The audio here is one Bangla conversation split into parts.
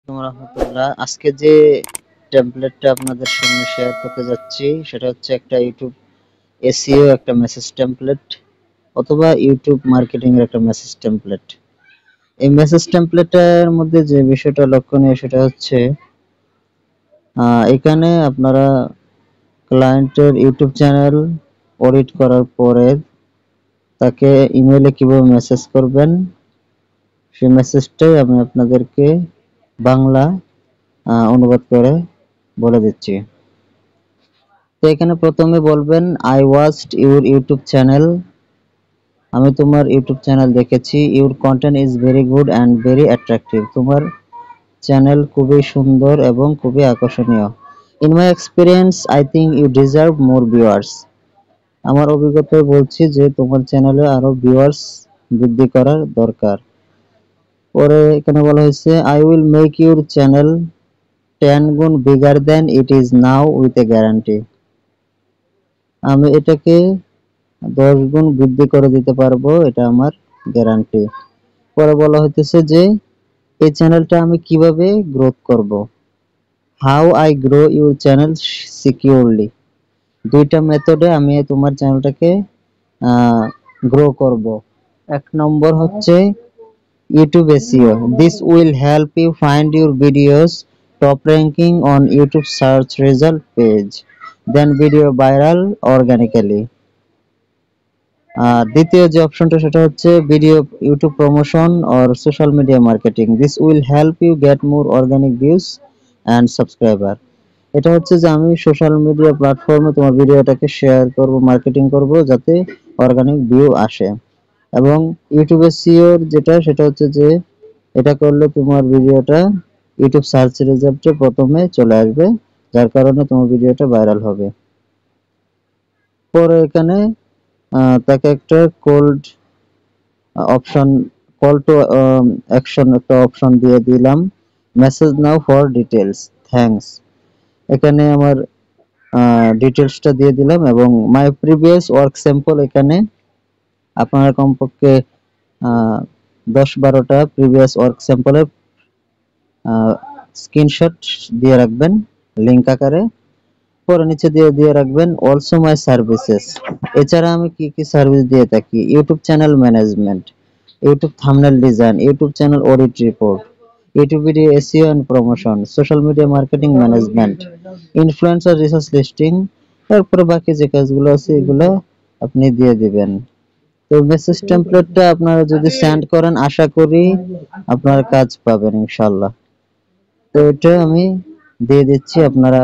রাহমাতুল্লাহ। আজকে যে টেমপ্লেটটা আপনাদের সামনে শেয়ার করতে যাচ্ছি সেটা হচ্ছে একটা ইউটিউব এসইও একটা মেসেজ টেমপ্লেট অথবা ইউটিউব মার্কেটিং এর একটা মেসেজ টেমপ্লেট। এই মেসেজ টেমপ্লেটের মধ্যে যে বিষয়টা লক্ষণীয় সেটা হচ্ছে এখানে আপনারা ক্লায়েন্টের ইউটিউব চ্যানেল অডিট করার পরে তাকে ইমেইলে কিভাবে মেসেজ করবেন সেই মেসেজটাই আমি আপনাদেরকে বাংলা অনুবাদ করে বলে দিচ্ছি। তো এখানে প্রথমে বলবেন I watched your YouTube channel, আমি তোমার ইউটিউব চ্যানেল দেখেছি। Your content is very good and very attractive, তোমার চ্যানেল খুবই সুন্দর এবং খুবই আকর্ষণীয়। In my experience I think you deserve more viewers, আমার অভিজ্ঞতায় বলছি যে তোমার চ্যানেলে আরো ভিউয়ার্স বৃদ্ধি করার দরকার। পরে এখানে বলা হয়েছে I will make your channel 10 গুণ bigger then it is now with a guarantee, আমি এটাকে 10 গুণ বৃদ্ধি করে দিতে পারবো, এটা আমার গ্যারান্টি। পরে বলা হইতেছে যে এই চ্যানেলটা আমি কিভাবে গ্রোথ করব, how I grow your channel securely, দুইটা মেথডে আমি তোমার চ্যানেলটাকে গ্রো করব। এক নম্বর হচ্ছে YouTube SEO, this will help you find your videos top ranking on YouTube search result page, then video viral organically. দ্বিতীয় যে অপশনটা সেটা হচ্ছে video YouTube promotion or social media marketing, this will help you get more organic views and subscriber, এটা হচ্ছে যে আমি সোশ্যাল মিডিয়া প্ল্যাটফর্মে তোমার ভিডিওটাকে শেয়ার করব, মার্কেটিং করব যাতে অর্গানিক ভিউ আসে। এবং ইউটিউব এসইও যেটা সেটা হচ্ছে যে এটা করলে তোমার ভিডিওটা ইউটিউব সার্চ রেজাল্টে প্রথমে চলে আসবে, যার কারণে তোমার ভিডিওটা ভাইরাল হবে। পরে এখানে তাকে একটা cold option, call to action একটা অপশন দিয়ে দিলাম, message now for details thanks, এখানে আমার ডিটেলসটা দিয়ে দিলাম এবং মাই প্রিভিয়াস ওয়ার্ক স্যাম্পল, এখানে আপনারা কমপক্ষে 10-12টা প্রিভিয়াস ওয়ার্ক স্যাম্পলের স্ক্রিনশট দিয়ে রাখবেন লিংক আকারে। পরে নিচে দিয়ে রাখবেন অলসো মাই সার্ভিসেস, এছাড়া আমি কি কি সার্ভিস দিয়ে থাকি, YouTube channel management, YouTube thumbnail design, YouTube channel audit report, YouTube video SEO and promotion, social media marketing management, influencer research listing, তারপরে বাকি যে কাজগুলো আছে এগুলো আপনি দিয়ে দিবেন। তো মেসেজ টেমপ্লেটটা আপনারা যদি সেন্ড করেন আশা করি আপনারা কাজ পাবেন ইনশাআল্লাহ। তো এটা আমি দিয়ে দিচ্ছি, আপনারা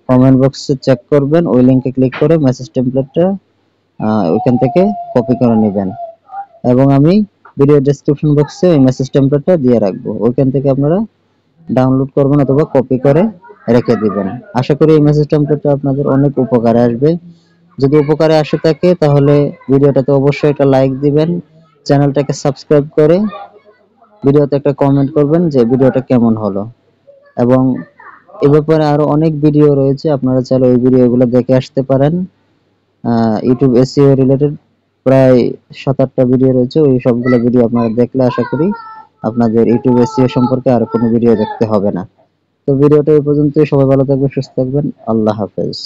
কমেন্ট বক্সে চেক করবেন, ওই লিংকে ক্লিক করে মেসেজ টেমপ্লেটটা ওইখান থেকে কপি করে নেবেন এবং আমি ভিডিও ডেসক্রিপশন বক্সে ওই মেসেজ টেমপ্লেটটা দিয়ে রাখবো, ওইখান থেকে আপনারা ডাউনলোড করবেন অথবা কপি করে রেখে দিবেন। আশা করি এই মেসেজ টেমপ্লেটটা আপনাদের অনেক উপকারে আসবে। যদি উপকারে আসে থাকে তাহলে ভিডিওটাতে অবশ্যই একটা লাইক দিবেন, চ্যানেলটাকে সাবস্ক্রাইব করে ভিডিওতে একটা কমেন্ট করবেন যে ভিডিওটা কেমন হলো। এবং এ ব্যাপারে আরো অনেক ভিডিও রয়েছে, আপনারা চাইলে ওই ভিডিওগুলো দেখে আসতে পারেন। ইউটিউব এসইও রিলেটেড প্রায় 7-8টা ভিডিও রয়েছে, ওই সবগুলো ভিডিও আপনারা দেখলে আশা করি আপনাদের ইউটিউব এসইও সম্পর্কে আর কোনো ভিডিও দেখতে হবে না। তো ভিডিওটা এই পর্যন্তই, সবাই ভালো থাকবেন, সুস্থ থাকবেন, আল্লাহ হাফেজ।